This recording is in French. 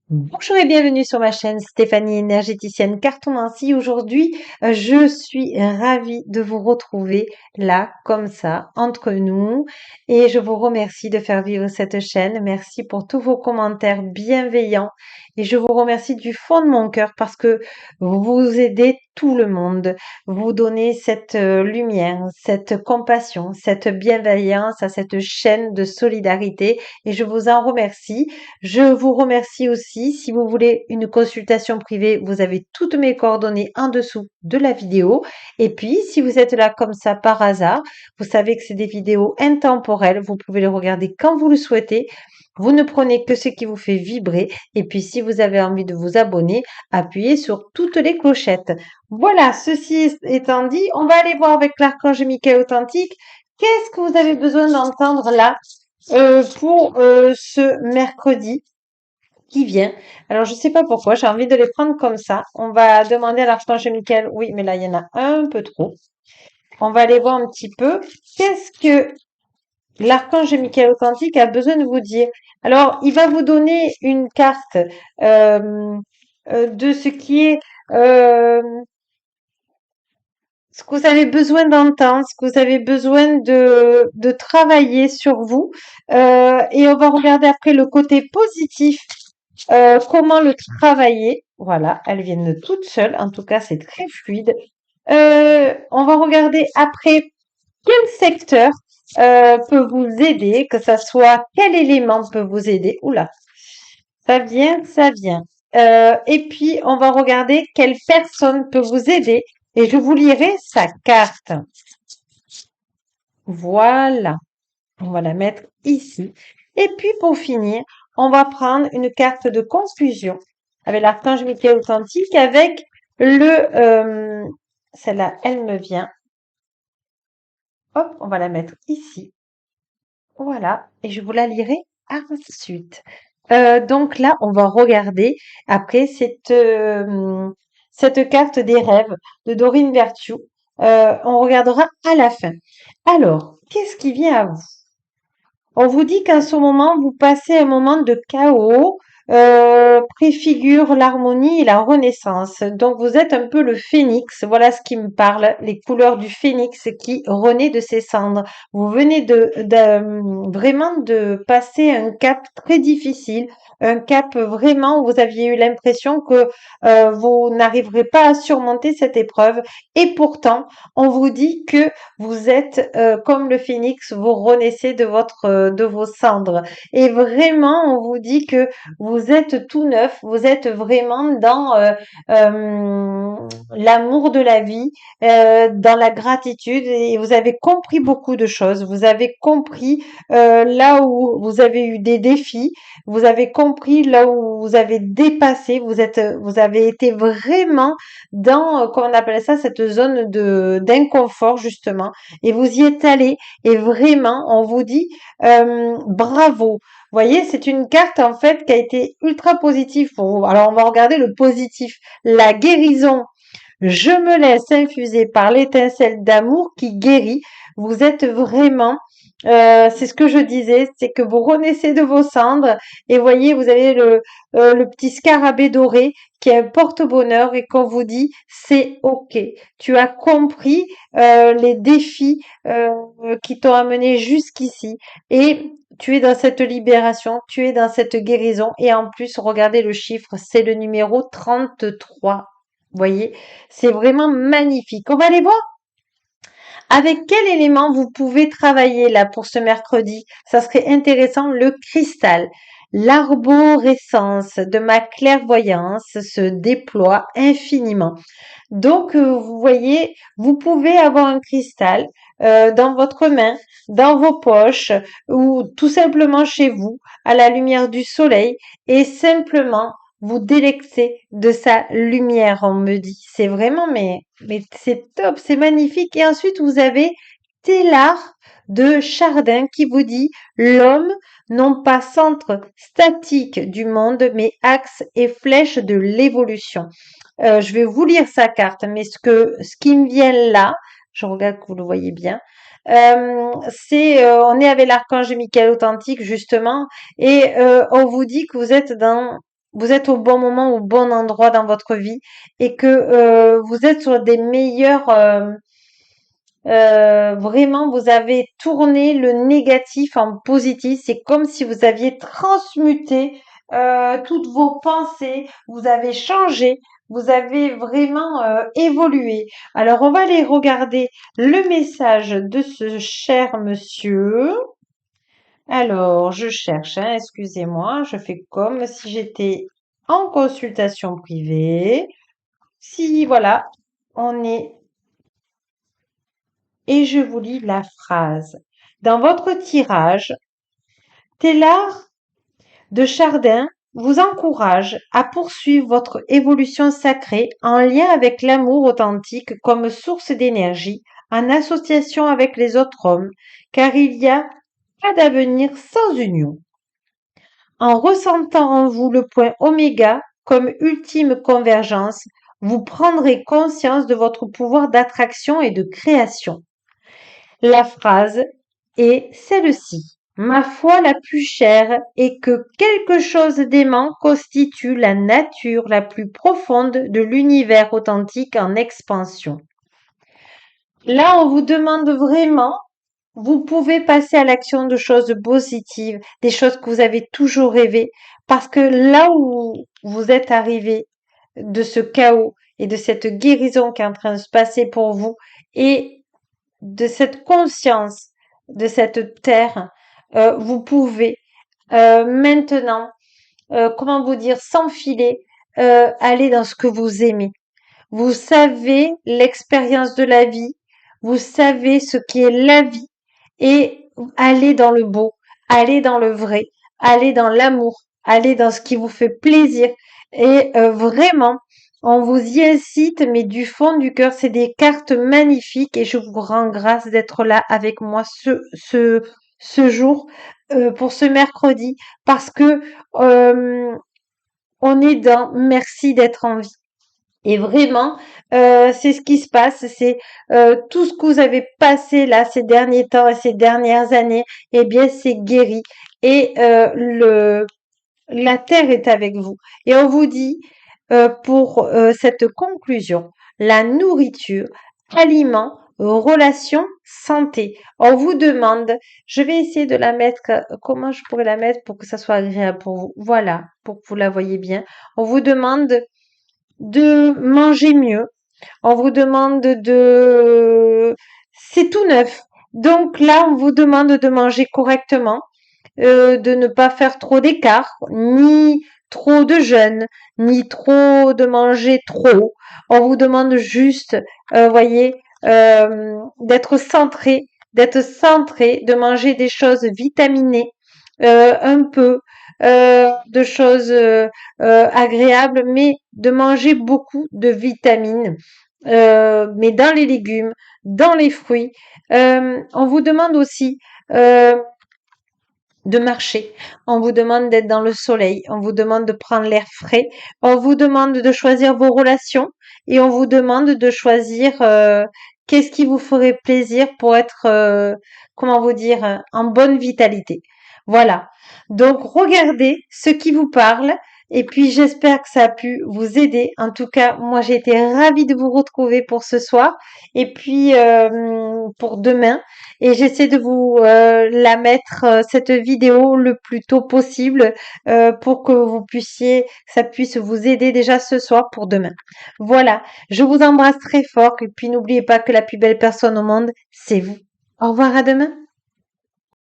Bonjour et bienvenue sur ma chaîne Stéphanie énergéticienne cartomancie. Aujourd'hui, je suis ravie de vous retrouver là, comme ça, entre nous. Et je vous remercie de faire vivre cette chaîne. Merci pour tous vos commentaires bienveillants. Et je vous remercie du fond de mon cœur parce que vous aidez tout le monde. Vous donnez cette lumière, cette compassion, cette bienveillance à cette chaîne de solidarité. Et je vous en remercie. Je vous remercie aussi. Si vous voulez une consultation privée, vous avez toutes mes coordonnées en dessous de la vidéo. Et puis, si vous êtes là comme ça par hasard, vous savez que c'est des vidéos intemporelles. Vous pouvez les regarder quand vous le souhaitez. Vous ne prenez que ce qui vous fait vibrer. Et puis, si vous avez envie de vous abonner, appuyez sur toutes les clochettes. Voilà, ceci étant dit, on va aller voir avec l'archange Michael authentique. Qu'est-ce que vous avez besoin d'entendre là pour ce mercredi qui vient. Alors, je sais pas pourquoi, j'ai envie de les prendre comme ça. On va demander à l'archange Michael. Oui, mais là, il y en a un peu trop. On va aller voir un petit peu. Qu'est-ce que l'archange Michael authentique a besoin de vous dire? Alors, il va vous donner une carte euh, de ce qui est ce que vous avez besoin d'entendre, ce que vous avez besoin de travailler sur vous. Et on va regarder après le côté positif. Comment le travailler? Voilà, elles viennent toutes seules. En tout cas, c'est très fluide. On va regarder après quel secteur peut vous aider, que ça soit quel élément peut vous aider. Oula, ça vient, ça vient. Et puis, on va regarder quelle personne peut vous aider. Et je vous lirai sa carte. Voilà. On va la mettre ici. Et puis pour finir, on va prendre une carte de confusion avec l'archange Michael authentique avec celle-là, elle me vient. Hop, on va la mettre ici. Voilà. Et je vous la lirai ensuite. Donc là, on va regarder après cette carte des rêves de Dorine Virtue. On regardera à la fin. Alors, qu'est-ce qui vient à vous? On vous dit qu'en ce moment, vous passez un moment de chaos, préfigure l'harmonie et la renaissance. Donc, vous êtes un peu le phénix. Voilà ce qui me parle, les couleurs du phénix qui renaît de ses cendres. Vous venez vraiment de passer un cap très difficile, un cap vraiment où vous aviez eu l'impression que vous n'arriverez pas à surmonter cette épreuve. Et pourtant, on vous dit que vous êtes comme le phénix, vous renaissez de vos cendres. Et vraiment, on vous dit que vous êtes tout neuf, vous êtes vraiment dans l'amour de la vie, dans la gratitude, et vous avez compris beaucoup de choses. Vous avez compris là où vous avez eu des défis, vous avez compris là où vous avez dépassé, vous avez été vraiment dans, comment on appelle ça, cette zone de d'inconfort justement, et vous y êtes allé, et vraiment, on vous dit bravo. Vous voyez, c'est une carte en fait qui a été ultra positive pour vous. Alors, on va regarder le positif, la guérison. Je me laisse infuser par l'étincelle d'amour qui guérit. Vous êtes vraiment, c'est ce que je disais, c'est que vous renaissez de vos cendres et voyez, vous avez le petit scarabée doré qui est un porte-bonheur et qu'on vous dit, c'est OK. Tu as compris les défis qui t'ont amené jusqu'ici et tu es dans cette libération, tu es dans cette guérison et en plus, regardez le chiffre, c'est le numéro 33. Vous voyez, c'est vraiment magnifique. On va aller voir avec quel élément vous pouvez travailler là pour ce mercredi. Ça serait intéressant, le cristal. L'arborescence de ma clairvoyance se déploie infiniment. Donc, vous voyez, vous pouvez avoir un cristal dans votre main, dans vos poches ou tout simplement chez vous, à la lumière du soleil et simplement vous délecter de sa lumière, on me dit. C'est vraiment, mais c'est top, c'est magnifique. Et ensuite, vous avez Télar de Chardin qui vous dit l'homme, non pas centre statique du monde, mais axe et flèche de l'évolution. Je vais vous lire sa carte, mais ce qui me vient là, je regarde que vous le voyez bien, on est avec l'archange Michael authentique justement, et on vous dit que vous êtes vous êtes au bon moment, au bon endroit dans votre vie et que vous êtes sur des meilleurs vraiment, vous avez tourné le négatif en positif. C'est comme si vous aviez transmuté toutes vos pensées, vous avez changé, vous avez vraiment évolué. Alors, on va aller regarder le message de ce cher monsieur. Alors, je cherche, hein, excusez-moi, je fais comme si j'étais en consultation privée. Si, voilà, on est et je vous lis la phrase. Dans votre tirage, Télard de Chardin vous encourage à poursuivre votre évolution sacrée en lien avec l'amour authentique comme source d'énergie, en association avec les autres hommes, car il n'y a pas d'avenir sans union. En ressentant en vous le point oméga comme ultime convergence, vous prendrez conscience de votre pouvoir d'attraction et de création. La phrase est celle-ci. Ma foi la plus chère est que quelque chose d'aimant constitue la nature la plus profonde de l'univers authentique en expansion. Là, on vous demande vraiment, vous pouvez passer à l'action de choses positives, des choses que vous avez toujours rêvé, parce que là où vous êtes arrivé de ce chaos et de cette guérison qui est en train de se passer pour vous, et de cette conscience de cette terre, vous pouvez maintenant, comment vous dire, sans filer, aller dans ce que vous aimez. Vous savez l'expérience de la vie, vous savez ce qu'est la vie et allez dans le beau, allez dans le vrai, allez dans l'amour, allez dans ce qui vous fait plaisir et vraiment, on vous y incite, mais du fond du cœur, c'est des cartes magnifiques et je vous rends grâce d'être là avec moi ce jour pour ce mercredi parce que on est dans merci d'être en vie. Et vraiment, c'est ce qui se passe, c'est tout ce que vous avez passé là ces derniers temps et ces dernières années, eh bien c'est guéri et la terre est avec vous. Et on vous dit pour cette conclusion, la nourriture, aliments, relations, santé. On vous demande, je vais essayer de la mettre, comment je pourrais la mettre pour que ça soit agréable pour vous. Voilà, pour que vous la voyez bien. On vous demande de manger mieux. On vous demande c'est tout neuf. Donc là, on vous demande de manger correctement, de ne pas faire trop d'écart, ni trop de jeûne, ni trop de manger trop. On vous demande juste, voyez, d'être centré, de manger des choses vitaminées, un peu, de choses agréables, mais de manger beaucoup de vitamines, mais dans les légumes, dans les fruits. On vous demande aussi de marcher, on vous demande d'être dans le soleil, on vous demande de prendre l'air frais, on vous demande de choisir vos relations et on vous demande de choisir qu'est-ce qui vous ferait plaisir pour être, comment vous dire, en bonne vitalité. Voilà. Donc regardez ce qui vous parle et puis j'espère que ça a pu vous aider. En tout cas, moi j'ai été ravie de vous retrouver pour ce soir et puis pour demain. Et j'essaie de vous la mettre, cette vidéo, le plus tôt possible pour que vous puissiez, ça puisse vous aider déjà ce soir pour demain. Voilà, je vous embrasse très fort et puis n'oubliez pas que la plus belle personne au monde, c'est vous. Au revoir, à demain.